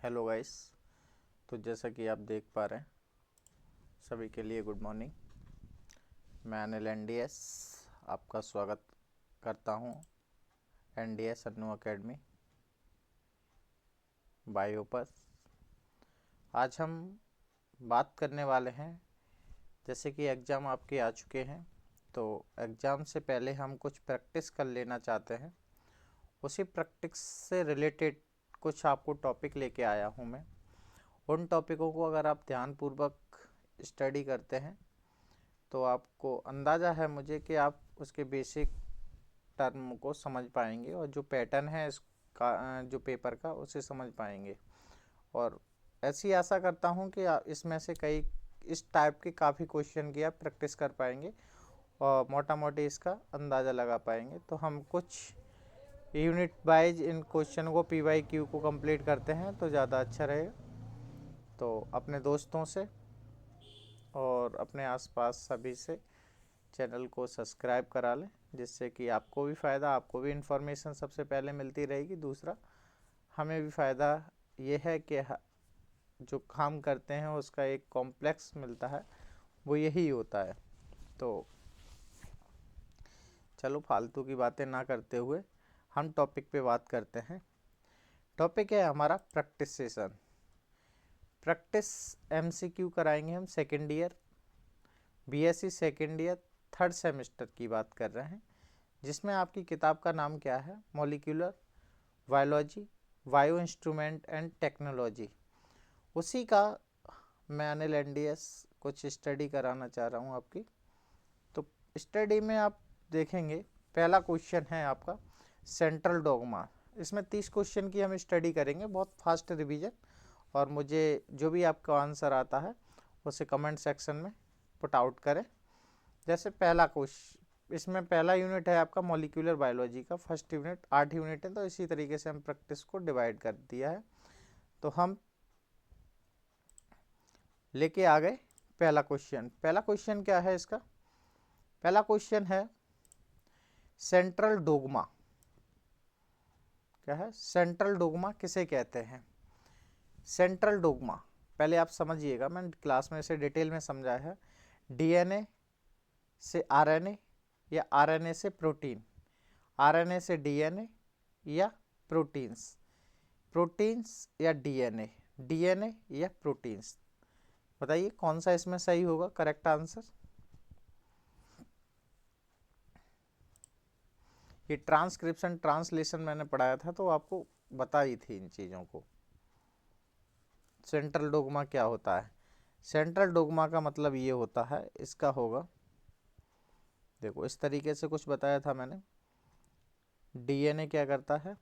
Hello guys. तो जैसा कि आप देख पा रहे हैं, सभी के लिए गुड मॉर्निंग। मैं अनिल एनडीएस आपका स्वागत करता हूं एनडीएस अन्नू एकेडमी बायो पर। आज हम बात करने वाले हैं, जैसे कि एग्ज़ाम आपके आ चुके हैं, तो एग्ज़ाम से पहले हम कुछ प्रैक्टिस कर लेना चाहते हैं। उसी प्रैक्टिस से रिलेटेड कुछ आपको टॉपिक लेके आया हूं मैं। उन टॉपिकों को अगर आप ध्यानपूर्वक स्टडी करते हैं तो आपको अंदाज़ा है मुझे कि आप उसके बेसिक टर्म को समझ पाएंगे और जो पैटर्न है इसका जो पेपर का उसे समझ पाएंगे। और ऐसी आशा करता हूं कि इसमें से कई इस टाइप के काफ़ी क्वेश्चन की आप प्रैक्टिस कर पाएंगे और मोटा मोटी इसका अंदाज़ा लगा पाएंगे। तो हम कुछ यूनिट वाइज इन क्वेश्चन को PYQ को कंप्लीट करते हैं तो ज़्यादा अच्छा रहेगा। तो अपने दोस्तों से और अपने आसपास सभी से चैनल को सब्सक्राइब करा लें, जिससे कि आपको भी फ़ायदा, आपको भी इन्फॉर्मेशन सबसे पहले मिलती रहेगी। दूसरा, हमें भी फ़ायदा ये है कि जो काम करते हैं उसका एक कॉम्प्लेक्स मिलता है, वो यही होता है। तो चलो फालतू की बातें ना करते हुए हम टॉपिक पे बात करते हैं। टॉपिक है हमारा प्रैक्टिस सेशन। प्रैक्टिस MCQ कराएंगे हम second year BSc second year third semester की बात कर रहे हैं, जिसमें आपकी किताब का नाम क्या है? Molecular biology, bio instrument and technology. उसी का मैं अनिल एनडीएस कुछ स्टडी कराना चाह रहा हूँ आपकी। तो स्टडी में आप देखेंगे, पहला क्वेश्चन है आपका सेंट्रल डोगमा। इसमें 30 क्वेश्चन की हम स्टडी करेंगे, बहुत फास्ट रिवीजन। और मुझे जो भी आपका आंसर आता है उसे कमेंट सेक्शन में पुट आउट करें। जैसे पहला क्वेश्चन, इसमें पहला यूनिट है आपका मॉलिक्यूलर बायोलॉजी का। फर्स्ट यूनिट 8 यूनिट है, तो इसी तरीके से हम प्रैक्टिस को डिवाइड कर दिया है। तो हम लेके आ गए पहला क्वेश्चन। पहला क्वेश्चन क्या है इसका? पहला क्वेश्चन है सेंट्रल डोगमा। क्या है? सेंट्रल डोगमा किसे कहते हैं? सेंट्रल डोगमा पहले आप समझिएगा, मैंने क्लास में इसे डिटेल में समझाया है। DNA से RNA या RNA से प्रोटीन, RNA से DNA या प्रोटीन्स, प्रोटीन्स या DNA या प्रोटीन्स। बताइए कौन सा इसमें सही होगा करेक्ट आंसर? ये ट्रांसक्रिप्शन ट्रांसलेशन मैंने पढ़ाया था तो आपको बताई थी इन चीज़ों को। सेंट्रल डोगमा क्या होता है? सेंट्रल डोगमा का मतलब ये होता है, इसका होगा, देखो इस तरीके से कुछ बताया था मैंने। DNA क्या करता है?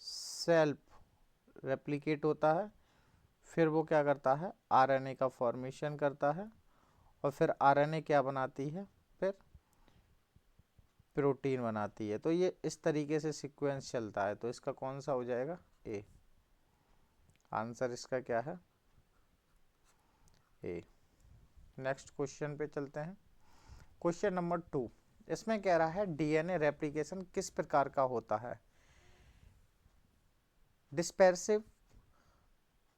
सेल्फ रेप्लिकेट होता है। फिर वो क्या करता है? RNA का फॉर्मेशन करता है। और फिर RNA क्या बनाती है? फिर प्रोटीन बनाती है। तो ये इस तरीके से सीक्वेंस चलता है। तो इसका कौन सा हो जाएगा? ए। आंसर इसका क्या है? ए। नेक्स्ट क्वेश्चन पे चलते हैं। क्वेश्चन नंबर 2, इसमें कह रहा है DNA रेप्लिकेशन किस प्रकार का होता है? डिस्पर्सिव,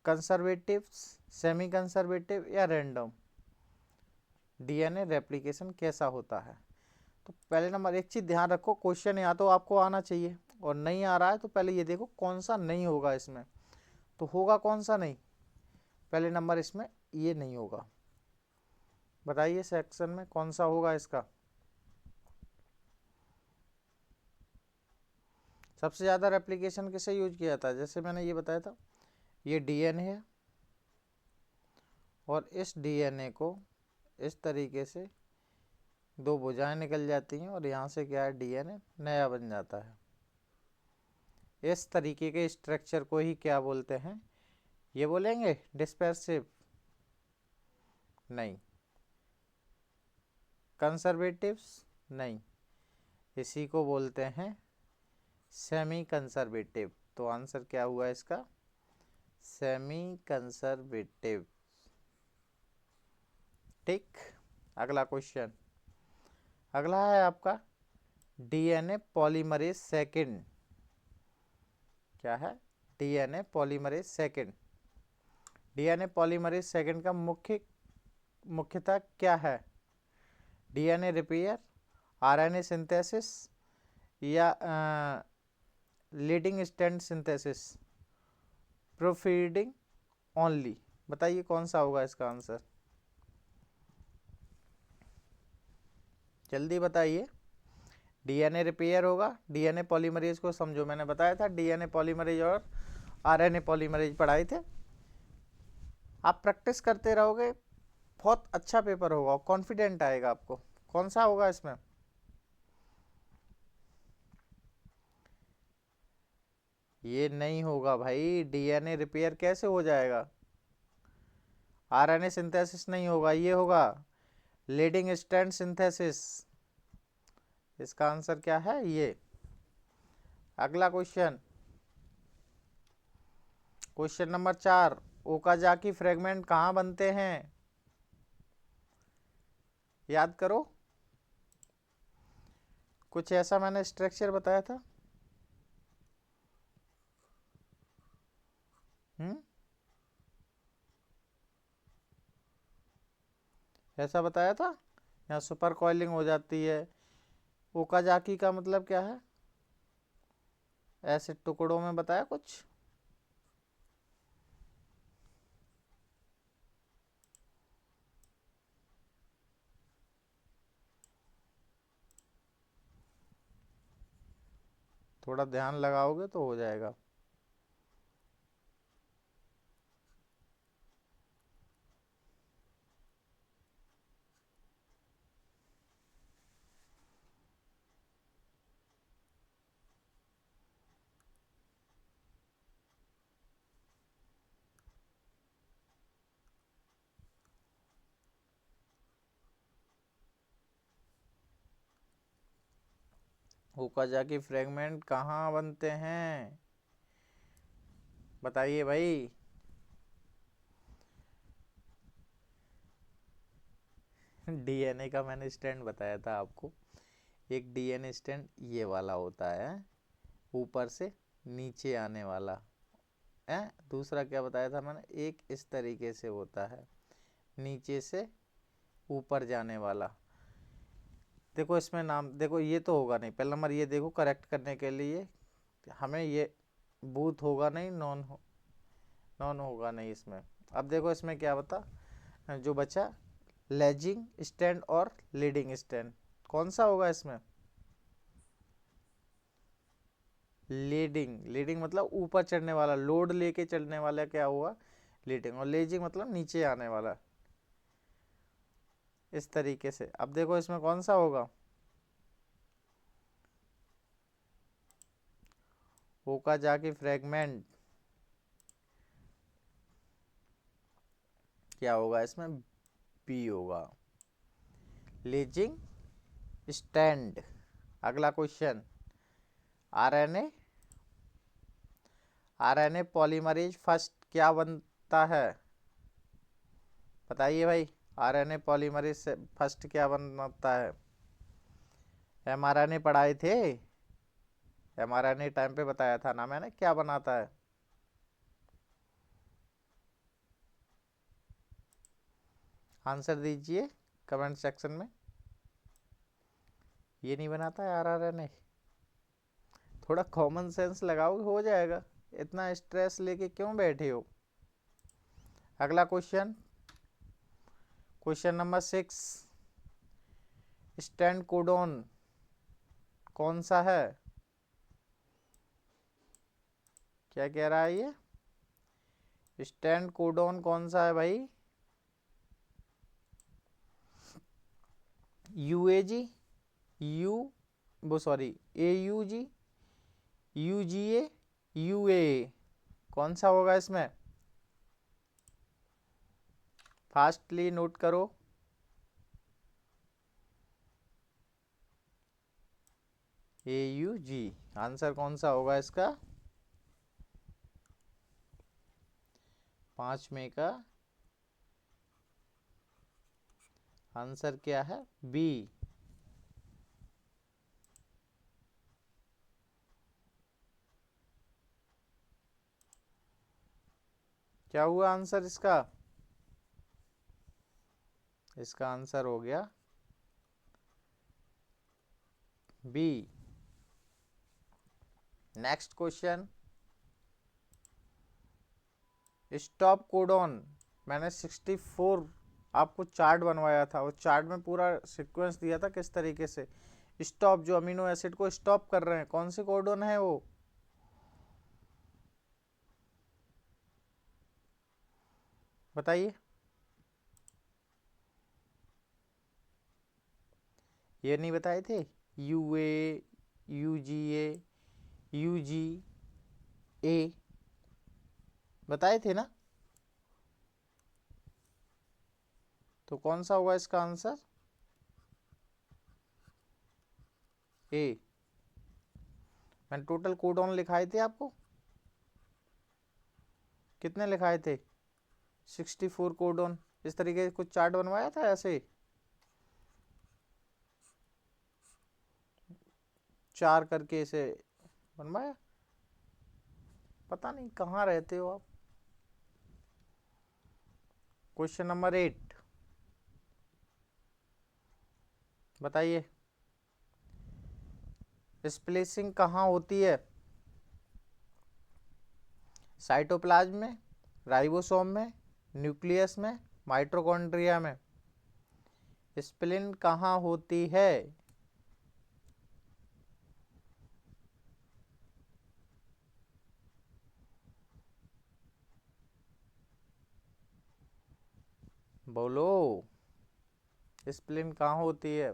कंजर्वेटिव, सेमी कंजर्वेटिव या रैंडम? DNA रेप्लिकेशन कैसा होता है? तो पहले नंबर एक चीज़ ध्यान रखो, क्वेश्चन या तो आपको आना चाहिए और नहीं आ रहा है तो पहले ये देखो कौन सा नहीं होगा इसमें। तो होगा कौन सा नहीं? पहले नंबर इसमें ये नहीं होगा। बताइए सेक्शन में कौन सा होगा इसका? सबसे ज़्यादा रेप्लिकेशन किसे यूज किया जाता है? जैसे मैंने ये बताया था, ये DNA है और इस DNA को इस तरीके से दो भुजाएं निकल जाती हैं और यहाँ से क्या है? DNA नया बन जाता है। इस तरीके के स्ट्रक्चर को ही क्या बोलते हैं? ये बोलेंगे डिस्पर्सिव? नहीं। कंजर्वेटिव्स? नहीं। इसी को बोलते हैं सेमी कंजर्वेटिव। तो आंसर क्या हुआ इसका? Semi conservative. ठीक। अगला क्वेश्चन, अगला है आपका DNA पॉलीमरेज सेकेंड। क्या है? DNA polymerase second. DNA polymerase second का मुख्यतः क्या है? डीएनए रिपेयर, आरएनए सिंथेसिस, या लीडिंग स्ट्रैंड सिंथेसिस, प्रोफीडिंग ओनली। बताइए कौन सा होगा इसका आंसर, जल्दी बताइए। डीएनए रिपेयर होगा। डीएनए पॉलीमरेज को समझो, मैंने बताया था डीएनए पॉलीमरेज और आरएनए पॉलीमरेज पढ़ाए थे। आप प्रैक्टिस करते रहोगे, बहुत अच्छा पेपर होगा, कॉन्फिडेंट आएगा आपको। कौन सा होगा इसमें? ये नहीं होगा भाई, डीएनए रिपेयर कैसे हो जाएगा? आरएनए सिंथेसिस नहीं होगा, ये होगा लीडिंग स्ट्रैंड सिंथेसिस। इसका आंसर क्या है? ये। अगला question, question number 4, Okazaki fragment कहाँ बनते हैं? याद करो, कुछ ऐसा मैंने स्ट्रक्चर बताया था। ऐसा बताया था, यहाँ सुपर कॉइलिंग हो जाती है। ओकाजाकी का मतलब क्या है? ऐसे टुकड़ों में बताया कुछ। थोड़ा ध्यान लगाओगे तो हो जाएगा। ओकाजाकी फ्रेगमेंट कहाँ बनते हैं? बताइए भाई। डीएनए का मैंने स्टैंड बताया था आपको। एक डीएनए स्टैंड ये वाला होता है, ऊपर से नीचे आने वाला है। दूसरा क्या बताया था मैंने? एक इस तरीके से होता है, नीचे से ऊपर जाने वाला। देखो इसमें नाम देखो, ये तो होगा नहीं। पहला नंबर ये देखो, करेक्ट करने के लिए हमें ये बूथ होगा नहीं, नॉन होगा नहीं इसमें। अब देखो इसमें क्या बता जो बचा, लेजिंग स्टैंड और लीडिंग स्टैंड, कौन सा होगा इसमें? लीडिंग। लीडिंग मतलब ऊपर चढ़ने वाला, लोड लेके चढ़ने वाला क्या हुआ? लीडिंग। और लेजिंग मतलब नीचे आने वाला, इस तरीके से। अब देखो इसमें कौन सा होगा? ओकाजाकी फ्रेगमेंट क्या होगा इसमें? बी होगा, लेजिंग स्टैंड। अगला question, RNA RNA polymerase first क्या बनता है? बताइए भाई, आरएनए पॉलीमरेज से फर्स्ट क्या बनता है? एमआरएनए पढ़ाए थे, एमआरएनए टाइम पे बताया था ना मैंने, क्या बनाता है? आंसर दीजिए कमेंट सेक्शन में। ये नहीं बनाता है आरआरएनए? थोड़ा कॉमन सेंस लगाओ, हो जाएगा। इतना स्ट्रेस लेके क्यों बैठे हो? अगला question, question number 6, stand codon कौन सा है? क्या कह रहा है ये? स्टैंड कोडोन कौन सा है भाई? यूएजी, यू वो सॉरी एयूजी, यूजीए, यूए, कौन सा होगा इसमें? फास्टली नोट करो। एयूजी आंसर कौन सा होगा इसका? 5 में का आंसर क्या है? बी। क्या हुआ आंसर इसका? इसका आंसर हो गया B. Next question, stop codon. मैंने 64 आपको चार्ट बनवाया था, उस चार्ट में पूरा सीक्वेंस दिया था किस तरीके से स्टॉप, जो अमीनो एसिड को स्टॉप कर रहे हैं, कौन से कोडॉन है वो? बताइए। ये नहीं बताए थे? यूए, यूजीए, यूजी ए, बताए थे ना? तो कौन सा हुआ इसका आंसर? ए। मैंने टोटल कोडॉन लिखाए थे आपको, कितने लिखाए थे? 64 कोडॉन। इस तरीके से कुछ चार्ट बनवाया था ऐसे, 4 करके इसे बनवाया। पता नहीं कहाँ रहते हो आप। क्वेश्चन नंबर 8 बताइए, स्प्लिसिंग कहाँ होती है? साइटोप्लाज्म में, राइबोसोम में, न्यूक्लियस में, माइटोकॉन्ड्रिया में। स्प्लिन कहाँ होती है? बोलो, स्प्लिन कहाँ होती है?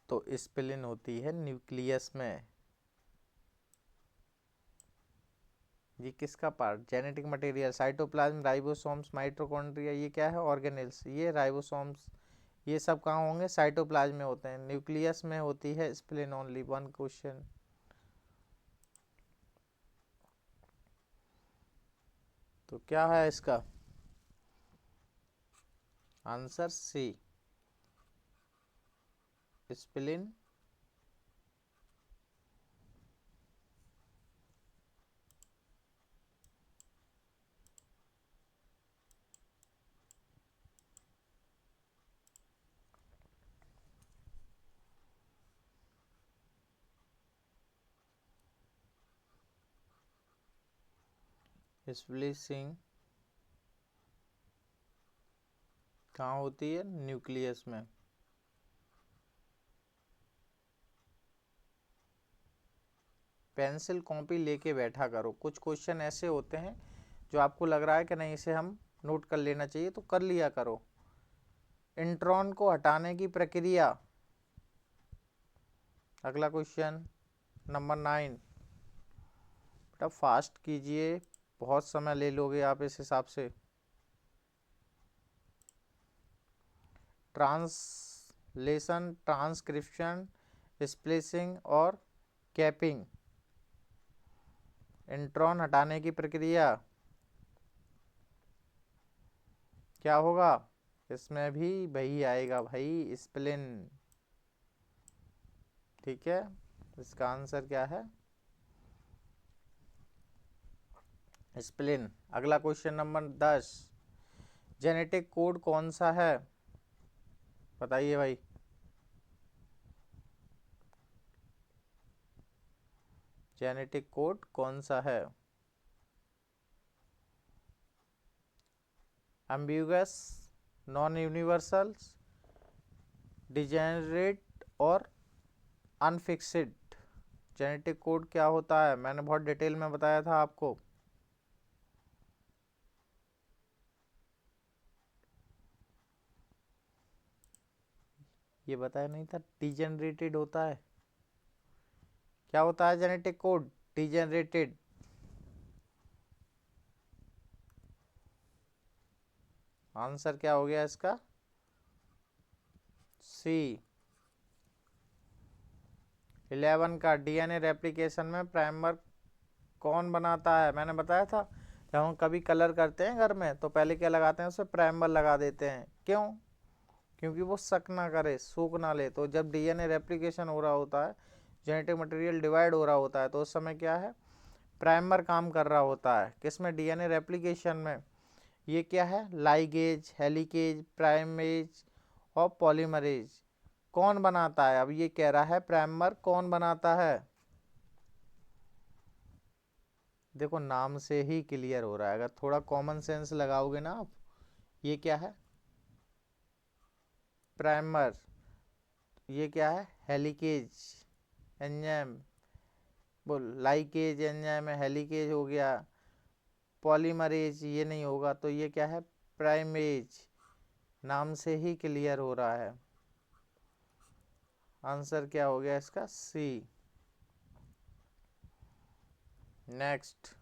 तो स्प्लिन होती है न्यूक्लियस में। ये किसका part? Genetic material, cytoplasm, ribosomes, mitochondria, ये क्या है? ऑर्गेनेल्स, ये राइबोसोम्स, ये सब कहाँ होंगे? साइटोप्लाज्म में होते हैं। न्यूक्लियस में होती है स्प्लिन ओनली। One question. तो क्या है इसका आंसर? सी, स्प्लिन स्प्लिसिंग कहाँ होती है? न्यूक्लियस में। पेंसिल कॉपी लेके बैठा करो, कुछ क्वेश्चन ऐसे होते हैं जो आपको लग रहा है कि नहीं इसे हम नोट कर लेना चाहिए, तो कर लिया करो। इंट्रॉन को हटाने की प्रक्रिया। अगला क्वेश्चन नंबर 9। बेटा फास्ट कीजिए, बहुत समय ले लोगे आप इस हिसाब से। ट्रांसलेशन, ट्रांसक्रिप्शन, स्प्लिसिंग और कैपिंग। इंट्रॉन हटाने की प्रक्रिया क्या होगा? इसमें भी वही आएगा भाई, स्प्लिन। ठीक है, इसका आंसर क्या है? स्प्लिन। अगला क्वेश्चन नंबर 10। जेनेटिक कोड कौन सा है? बताइए भाई। जेनेटिक कोड कौन सा है? एम्बिगुअस, नॉन यूनिवर्सल्स, डिजेनरेट और अनफिक्स्ड। जेनेटिक कोड क्या होता है? मैंने बहुत डिटेल में बताया था आपको। ये बताया नहीं था? डिजेनरेटेड होता है। क्या होता है जेनेटिक कोड? डिजेनरेटेड। आंसर क्या हो गया इसका? सी। 11 का डीएनए रेप्लिकेशन में प्राइमर कौन बनाता है? मैंने बताया था, जब हम कभी कलर करते हैं घर में तो पहले क्या लगाते हैं? उसमें प्राइमर लगा देते हैं। क्यों? क्योंकि वो शक ना करे, सूख ना ले। तो जब डीएनए रेप्लिकेशन हो रहा होता है, जेनेटिक मटेरियल डिवाइड हो रहा होता है, तो उस समय क्या है? प्राइमर काम कर रहा होता है किसमें, डीएनए रेप्लिकेशन में। ये क्या है, लाइगेज, हेलिकेज, प्राइमेज और पॉलीमरेज। कौन बनाता है, अब ये कह रहा है प्राइमर कौन बनाता है। देखो नाम से ही क्लियर हो रहा है, अगर थोड़ा कॉमन सेंस लगाओगे ना आप। ये क्या है, प्राइमर। ये क्या है, हेलिकेज एंजाइम। बोल, लाइकेज एंजाइम है, हेलिकेज हो गया। पॉलीमरेज ये नहीं होगा, तो ये क्या है, प्राइमेज। नाम से ही क्लियर हो रहा है। आंसर क्या हो गया इसका, सी। नेक्स्ट।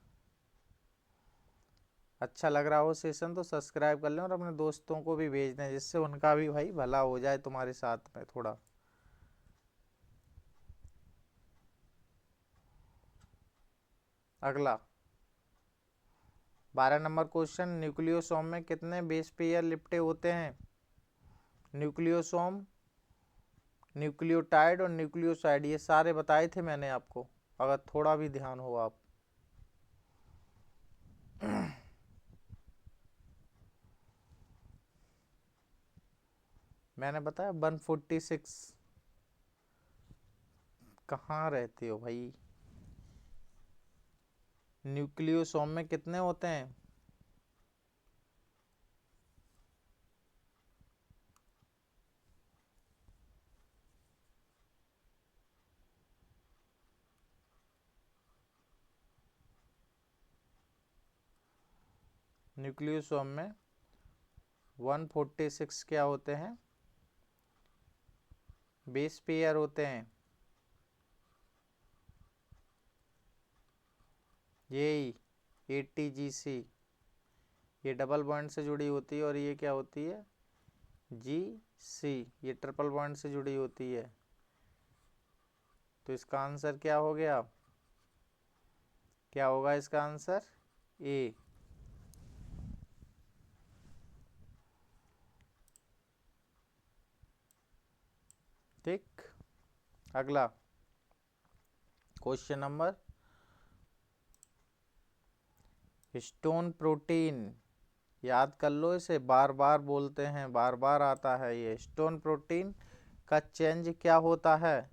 अच्छा लग रहा हो सेशन तो सब्सक्राइब कर लें और अपने दोस्तों को भी भेज दें, जिससे उनका भी भाई भला हो जाए तुम्हारे साथ में थोड़ा। अगला 12 नंबर क्वेश्चन, न्यूक्लियोसोम में कितने बेस पेयर लिपटे होते हैं। न्यूक्लियोसोम, न्यूक्लियोटाइड और न्यूक्लियोसाइड, ये सारे बताए थे मैंने आपको, अगर थोड़ा भी ध्यान हो आप। मैंने बताया 146। कहाँ रहते हो भाई। न्यूक्लियोसोम में कितने होते हैं। न्यूक्लियोसोम में 146 क्या होते हैं, बेस पेयर होते हैं। यही ATGC, ये डबल बॉन्ड से जुड़ी होती है, और ये क्या होती है, GC, ये ट्रिपल बॉन्ड से जुड़ी होती है। तो इसका आंसर क्या हो गया, क्या होगा इसका आंसर, ए। ठीक। अगला क्वेश्चन नंबर, हिस्टोन प्रोटीन, याद कर लो इसे, बार बार बोलते हैं, बार बार आता है ये। हिस्टोन प्रोटीन का चेंज क्या होता है,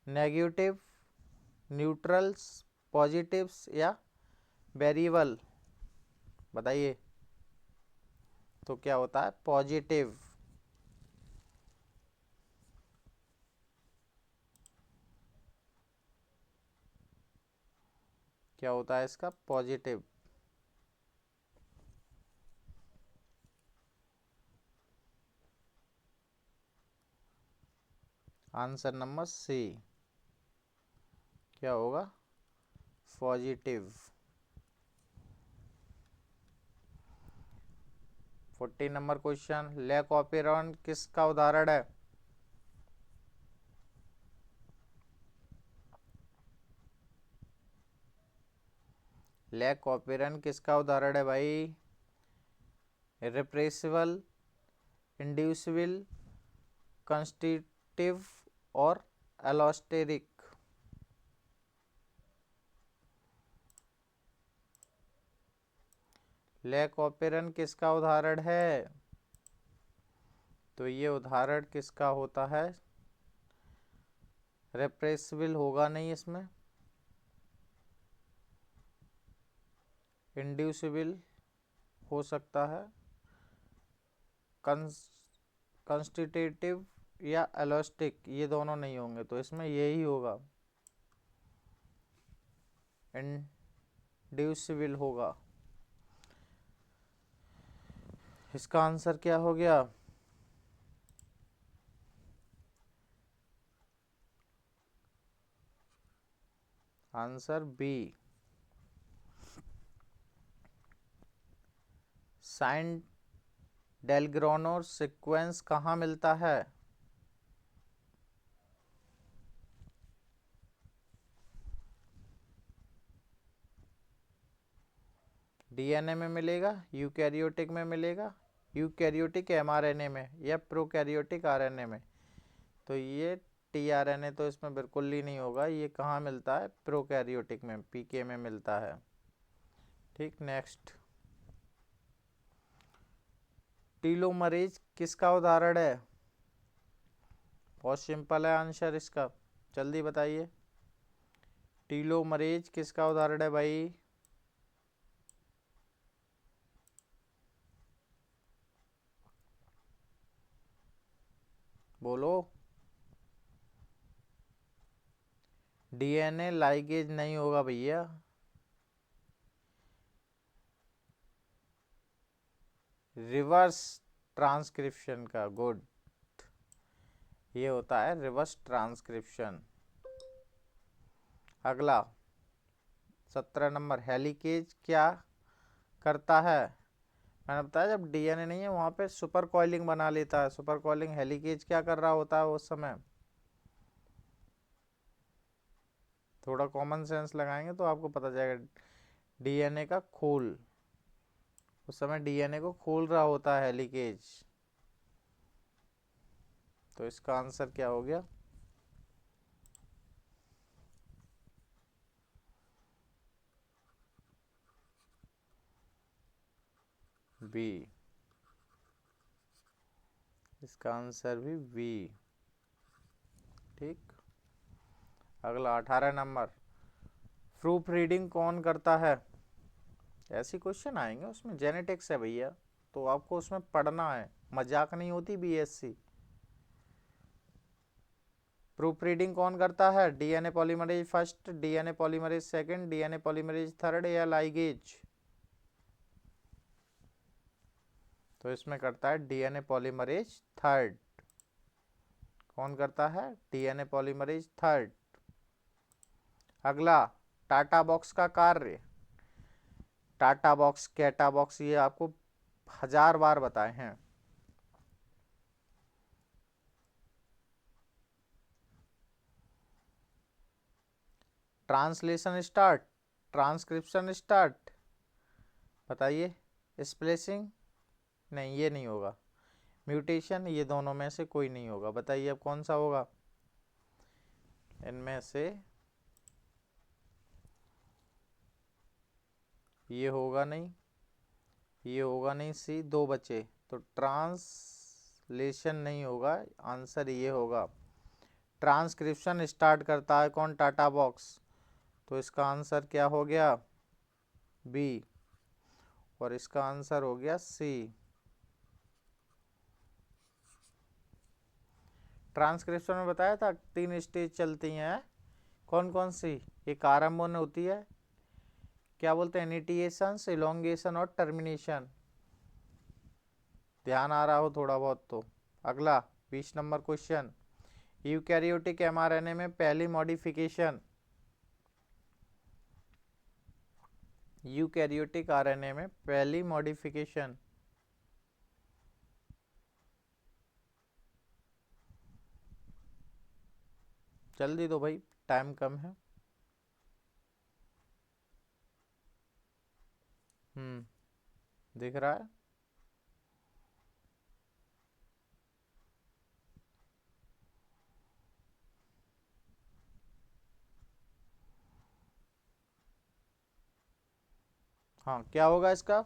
नेगेटिव, न्यूट्रल्स, पॉजिटिव्स या वेरिएबल, बताइए। तो क्या होता है, पॉजिटिव। क्या होता है इसका, पॉजिटिव। आंसर नंबर सी क्या होगा, positive. 14 number question, lac operon किसका उदाहरण है। लैक ऑपेरन किसका उदाहरण है भाई, रिप्रेसिबल, इंड्यूसिबल, कॉन्स्टिट्यूटिव और एलोस्टेरिक। लैक ऑपेरन किसका उदाहरण है, तो ये उदाहरण किसका होता है, रिप्रेसिबल होगा नहीं इसमें, इंड्यूसिबल हो सकता है, कॉन्स्टिट्यूटिव या एलोस्टिक, ये दोनों नहीं होंगे, तो इसमें यही होगा, इंड्यूसिबल होगा। इसका आंसर क्या हो गया, आंसर बी। साइन डेलग्रानो सीक्वेंस कहाँ मिलता है, डीएनए में मिलेगा, यूकैरियोटिक में मिलेगा, यूकैरियोटिक एमआरएनए में, या प्रोकैरियोटिक आरएनए में। तो ये टीआरएनए तो इसमें बिल्कुल ही नहीं होगा। ये कहाँ मिलता है? प्रोकैरियोटिक में, पीके में मिलता है। ठीक, नेक्स्ट, टीलोमरेज किसका उदाहरण है? बहुत सिंपल है आंसर इसका, जल्दी बताइए। टीलोमरेज किसका उदाहरण है भाई? बोलो। डीएनए लाइगेज नहीं होगा भैया। रिवर्स ट्रांसक्रिप्शन का, गुड, ये होता है रिवर्स ट्रांसक्रिप्शन। अगला 17 नंबर, हेलिकेज क्या करता है? मैंने बताया जब डीएनए नहीं है वहां पे सुपर कॉइलिंग बना लेता है। सुपर कॉइलिंग, हेलिकेज क्या कर रहा होता है उस समय? थोड़ा कॉमन सेंस लगाएंगे तो आपको पता जाएगा। डीएनए का खोल, उस समय डीएनए को खोल रहा होता है हेलिकेज। तो इसका आंसर क्या हो गया? बी, इसका आंसर भी बी। ठीक, अगला 18 नंबर, प्रूफ रीडिंग कौन करता है? ऐसी क्वेश्चन आएंगे, उसमें जेनेटिक्स है भैया, तो आपको उसमें पढ़ना है, मजाक नहीं होती बीएससी। प्रूफ रीडिंग कौन करता है? DNA polymerase first, DNA polymerase second, DNA polymerase third या लाइगेज? तो इसमें करता है डीएनए पॉलीमरेज थर्ड। कौन करता है? DNA polymerase third. अगला, टाटा बॉक्स का कार्य। टाटा बॉक्स, कैटा बॉक्स, ये आपको 1000 बार बताए हैं। ट्रांसलेशन स्टार्ट, ट्रांसक्रिप्शन स्टार्ट, बताइए। स्प्लेसिंग, नहीं ये नहीं होगा। म्यूटेशन, ये दोनों में से कोई नहीं होगा। बताइए अब कौन सा होगा इनमें से? ये होगा नहीं, ये होगा नहीं, सी, दो बचे। तो ट्रांसलेशन नहीं होगा, आंसर ये होगा। ट्रांसक्रिप्शन स्टार्ट करता है कौन? TATA box. तो इसका आंसर क्या हो गया? बी, और इसका आंसर हो गया सी। ट्रांसक्रिप्शन में बताया था 3 स्टेज चलती हैं, कौन कौन सी? एक आरंभ में होती है, क्या बोलते हैं, इनिटिएशन, इलोंगेशन और टर्मिनेशन। ध्यान आ रहा हो थोड़ा बहुत तो। अगला 20 नंबर क्वेश्चन, यूकैरियोटिक एमआरएनए में पहली मॉडिफिकेशन, यूकैरियोटिक आरएनए में पहली मॉडिफिकेशन। जल्दी दो भाई, टाइम कम है। दिख रहा है? हाँ, क्या होगा इसका?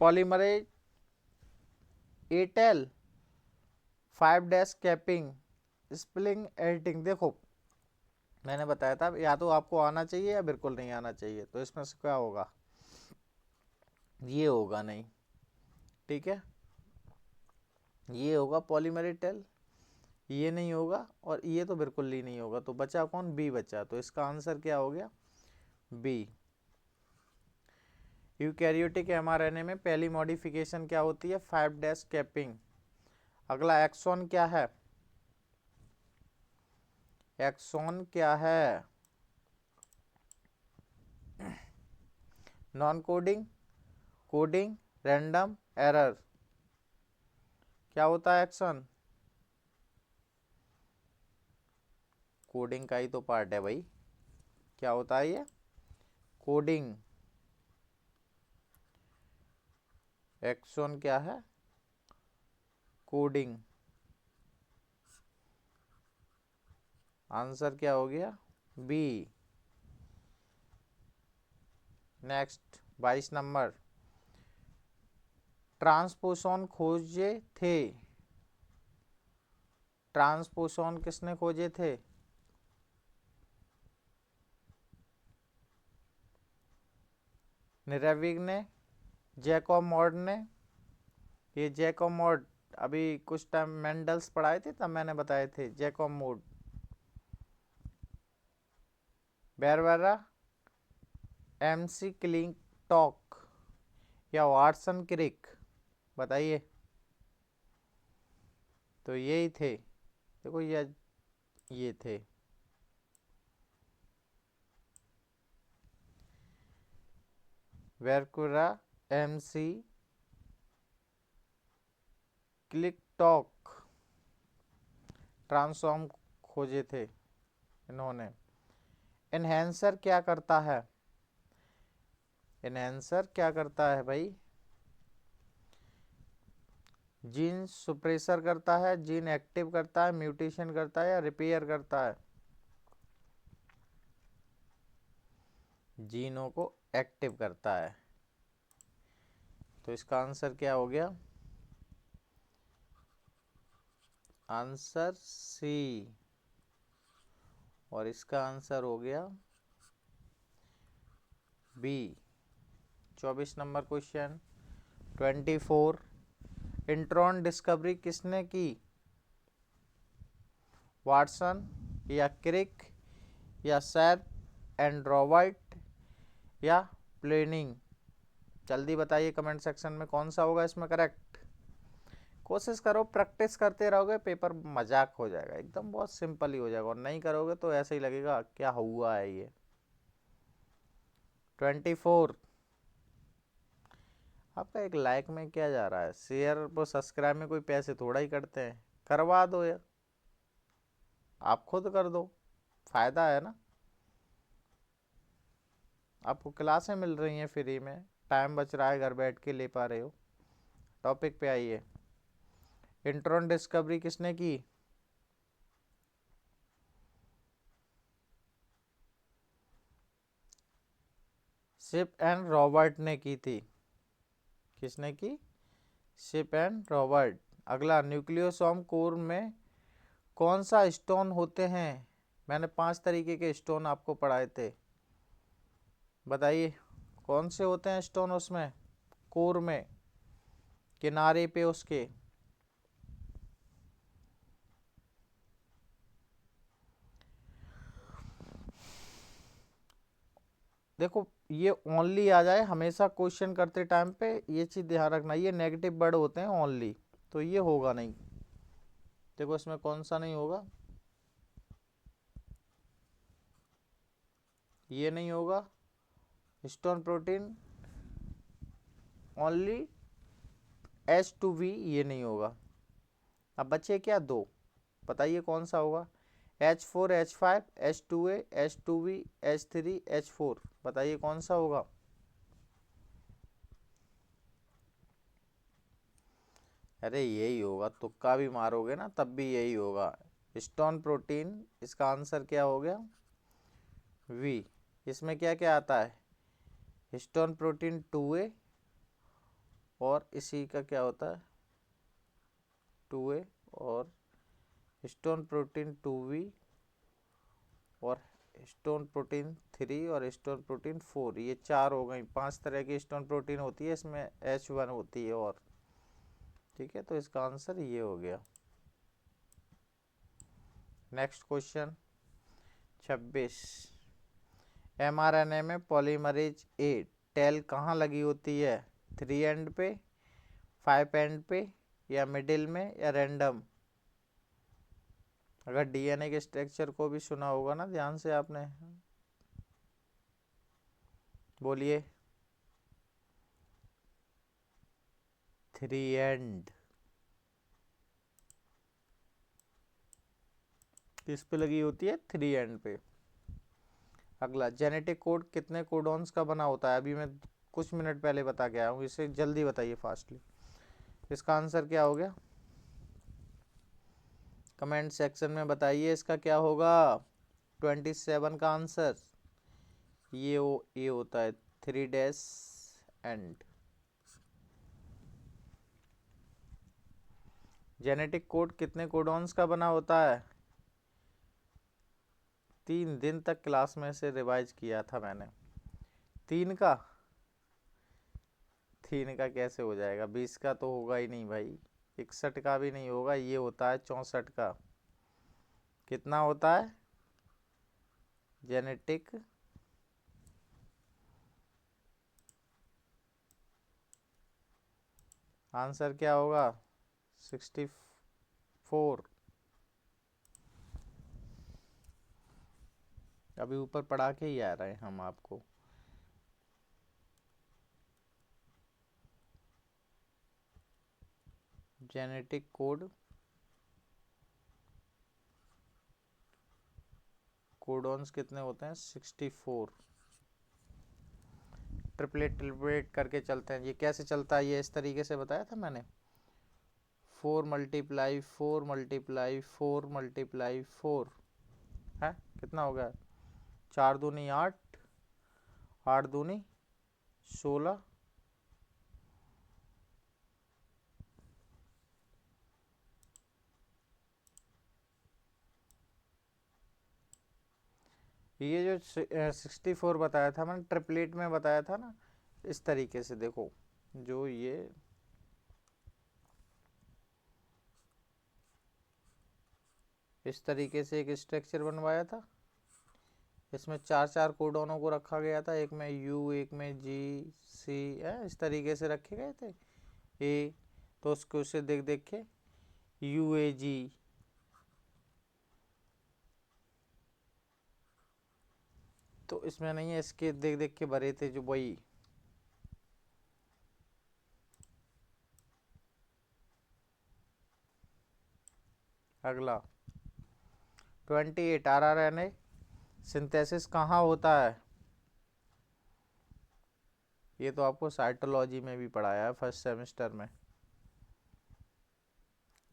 Polymerase a tail, 5' capping, splicing editing. देखो मैंने बताया था, या तो आपको आना चाहिए या बिल्कुल नहीं आना चाहिए। तो इसमें से क्या होगा? ये होगा नहीं, ठीक है, ये होगा पॉलीमरेटेल, ये नहीं होगा, और ये तो बिल्कुल ही नहीं होगा। तो बचा कौन? बी बचा। तो इसका आंसर क्या हो गया? बी। यूकैरियोटिक एमआरएनए में पहली मॉडिफिकेशन क्या होती है? 5' कैपिंग। अगला, एक्सॉन क्या है? एक्सॉन क्या है? Non coding, coding, random, error, क्या होता है एक्शन? कोडिंग का ही तो पार्ट है भाई। क्या होता है ये? कोडिंग। एक्शन क्या है? कोडिंग। आंसर क्या हो गया? बी। नेक्स्ट 22 नंबर, ट्रांसपोसॉन खोजे थे। ट्रांसपोसॉन किसने खोजे थे? निरेविग ने, जैकब मॉड ने। ये जैकब मॉड अभी कुछ टाइम मेंडल्स पढ़ाए थे तब मैंने बताए थे, जैकब मॉड। बेरवेरा, एमसी क्लिंटॉक या वाटसन क्रिक, बताइए। तो यही थे, देखो ये थे। वेरकुरा, एमसी क्लिकटॉक, ट्रांसफॉर्म खोजे थे इन्होंने। एनहेंसर क्या करता है? एनहेंसर क्या करता है भाई? जीन सुप्रेसर करता है, जीन एक्टिव करता है, म्यूटेशन करता है या रिपेयर करता है? जीनों को एक्टिव करता है। तो इसका आंसर क्या हो गया? Answer C. और इसका आंसर हो गया B. 24 number question 24, intron discovery किसने की? वाटसन या क्रिक या सैर एंड रॉबर्ट या प्लेनिंग? जल्दी बताइए कमेंट सेक्शन में कौन सा होगा इसमें करेक्ट। कोशिश करो, प्रैक्टिस करते रहोगे, पेपर मजाक हो जाएगा एकदम, बहुत सिंपल ही हो जाएगा। और नहीं करोगे तो ऐसे ही लगेगा क्या हुआ है ये। 24, आपका एक लाइक में क्या जा रहा है? शेयर और सब्सक्राइब में कोई पैसे थोड़ा ही करते हैं, करवा दो यार, आप खुद कर दो, फायदा है ना। आपको क्लासें मिल रही हैं फ्री में, टाइम बच रहा है, घर बैठ के ले पा रहे हो। टॉपिक पे आइए, इंट्रॉन डिस्कवरी किसने की? शिप एंड रॉबर्ट ने की थी। किसने की? Ship and Robert. अगला, न्यूक्लियोसोम कोर में कौन सा स्टोन होते हैं? मैंने 5 तरीके के स्टोन आपको पढ़ाए थे, बताइए कौन से होते हैं स्टोन उसमें, कोर में, किनारे पे उसके। देखो ये ओनली आ जाए हमेशा क्वेश्चन करते टाइम पे, ये चीज ध्यान रखना, ये नेगेटिव वर्ड होते हैं ओनली, तो ये होगा नहीं। देखो इसमें कौन सा नहीं होगा, ये नहीं होगा, स्टोन प्रोटीन ओनली H2V, ये नहीं होगा। अब बचे क्या? 2, बताइए कौन सा होगा? H4, H5, H2A, H2V, H3, H4, बताइए कौन सा होगा? अरे यही होगा, तुक्का भी मारोगे ना तब भी यही होगा, स्टोन प्रोटीन। इसका आंसर क्या हो गया? वी। इसमें क्या क्या आता है? हिस्टोन प्रोटीन 2A, और इसी का क्या होता है? 2A, और हिस्टोन प्रोटीन 2V, और हिस्टोन प्रोटीन 3, और हिस्टोन प्रोटीन 4। ये 4 हो गई, 5 तरह की हिस्टोन प्रोटीन होती है, इसमें H1 होती है और, ठीक है। तो इसका आंसर ये हो गया। नेक्स्ट क्वेश्चन 26, mRNA में पॉलीमरेज ए टेल कहाँ लगी होती है? 3 एंड पे, 5 एंड पे, या मिडिल में, या रैंडम? अगर डीएनए के स्ट्रक्चर को भी सुना होगा ना ध्यान से आपने, बोलिए। 3 एंड किस पे लगी होती है? 3 एंड पे। अगला, जेनेटिक कोड कितने कोडॉन्स का बना होता है? अभी मैं कुछ मिनट पहले बता के आया हूँ, इसे जल्दी बताइए फास्टली। इसका आंसर क्या हो गया? कमेंट सेक्शन में बताइए इसका क्या होगा 27 का आंसर। ये होता है 3 एंड। जेनेटिक कोड कितने कोडॉन्स का बना होता है? 3 दिन तक क्लास में से रिवाइज किया था मैंने। 3 का 3 का कैसे हो जाएगा? 20 का तो होगा ही नहीं भाई, 61 का भी नहीं होगा, ये होता है 64 का। कितना होता है जेनेटिक? आंसर क्या होगा 64। अभी ऊपर पढ़ा के ही आ रहे हैं हम आपको। जेनेटिक कोड कोडॉन्स कितने होते हैं 64। ट्रिपलेट करके चलते हैं। ये कैसे चलता है? ये इस तरीके से बताया था मैंने। 4 × 4 × 4 है कितना हो गया? 4 दूनी 8, 8 दूनी 16, ये जो 64 बताया था मैंने ट्रिपलेट में बताया था ना, इस तरीके से देखो। जो ये इस तरीके से एक स्ट्रक्चर बनवाया था, इसमें 4 4 कोडोनों को रखा गया था, एक में यू, एक में जी, सी है, इस तरीके से रखे गए थे ए। तो उसको उसे देख देख के यू ए जी, तो इसमें नहीं है, इसके देख देख के भरे थे जो वही। अगला 28 RNA सिंथेसिस कहाँ होता है? ये तो आपको साइटोलॉजी में भी पढ़ाया है फर्स्ट सेमेस्टर में।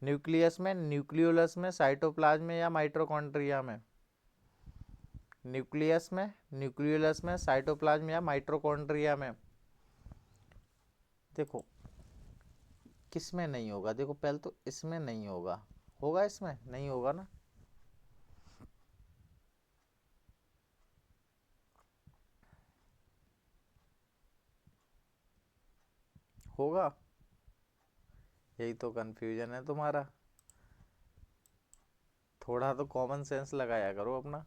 न्यूक्लियस में, न्यूक्लियोलस में, साइटोप्लाज्म में या माइटोकॉन्ड्रिया में? न्यूक्लियस में, न्यूक्लियोलस में, साइटोप्लाज्म या माइटोकॉन्ड्रिया में? देखो किस में नहीं होगा, देखो पहले तो इसमें नहीं होगा, होगा इसमें नहीं होगा ना। होगा, यही तो कंफ्यूजन है तुम्हारा। थोड़ा तो कॉमन सेंस लगाया करो अपना।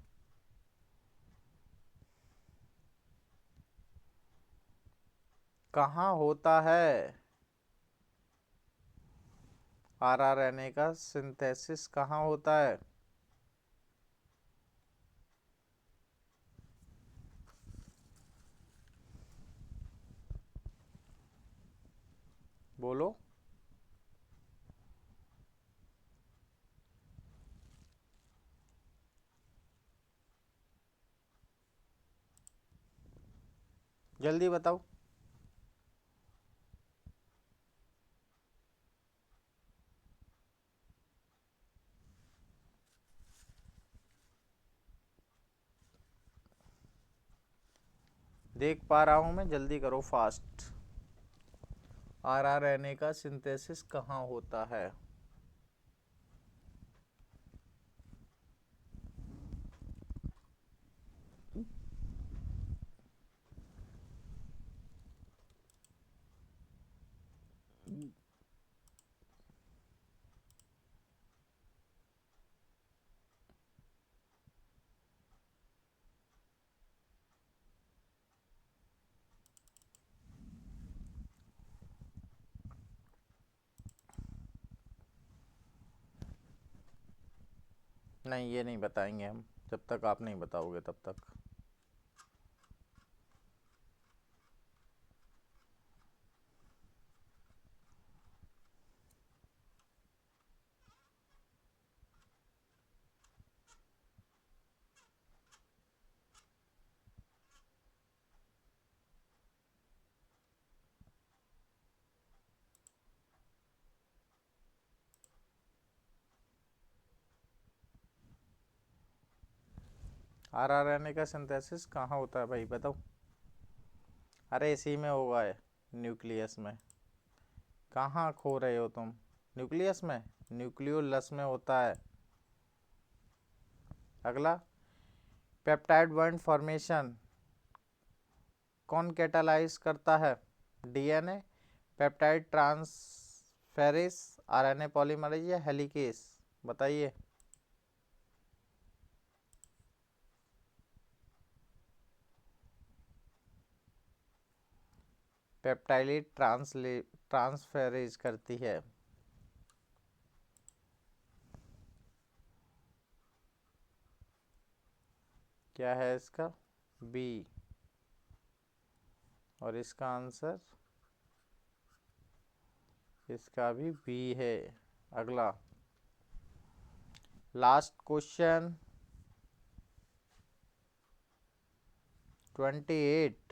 कहाँ होता है RNA का सिंथेसिस? कहाँ होता है? बोलो। जल्दी बताओ। देख पा रहा हूं मैं, जल्दी करो फास्ट। RNA का सिंथेसिस कहाँ होता है? नहीं, ये नहीं बताएंगे हम, जब तक आप नहीं बताओगे तब तक। आरआरएनए का सिंथेसिस कहाँ होता है भाई बताओ। अरे इसी में होगा है, न्यूक्लियस में। कहाँ खो रहे हो तुम, न्यूक्लियस में, न्यूक्लियोलस में होता है। अगला, पेप्टाइड बॉन्ड फॉर्मेशन कौन कैटालाइज करता है? DNA, peptide transferase, RNA polymerase या हेलिकेस, बताइए। पेप्टाइड ट्रांसफेरेज करती है। क्या है इसका? बी। और इसका आंसर, इसका भी बी है। अगला, लास्ट क्वेश्चन 28।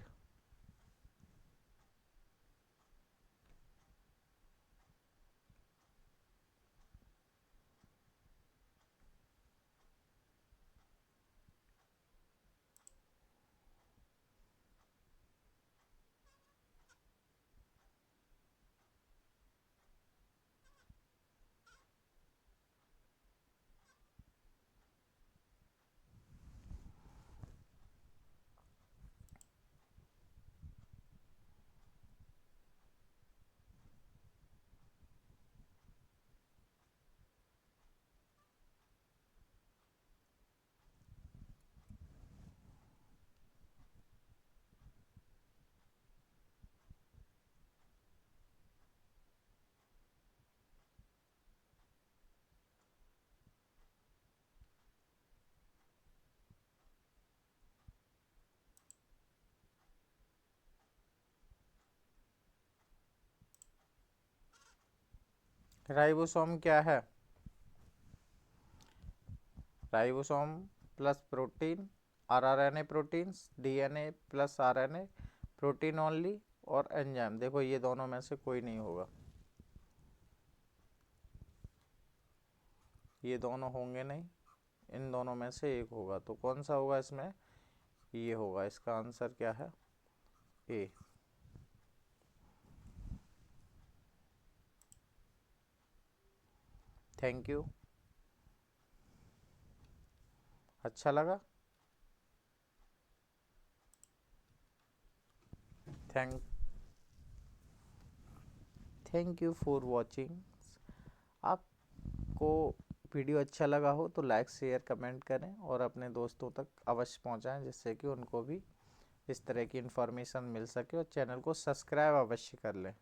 राइबोसोम क्या है? Ribosome plus protein, rRNA proteins, DNA plus RNA, protein only, और एंजाइम। देखो ये दोनों में से कोई नहीं होगा, ये दोनों होंगे नहीं, इन दोनों में से एक होगा। तो कौन सा होगा इसमें? ये होगा। इसका आंसर क्या है? ए। Thank you. अच्छा लगा? Thank you for watching. आपको वीडियो अच्छा लगा हो तो लाइक शेयर कमेंट करें और अपने दोस्तों तक अवश्य पहुंचाएं, जिससे कि उनको भी इस तरह की इन्फॉर्मेशन मिल सके, और चैनल को सब्सक्राइब अवश्य कर लें।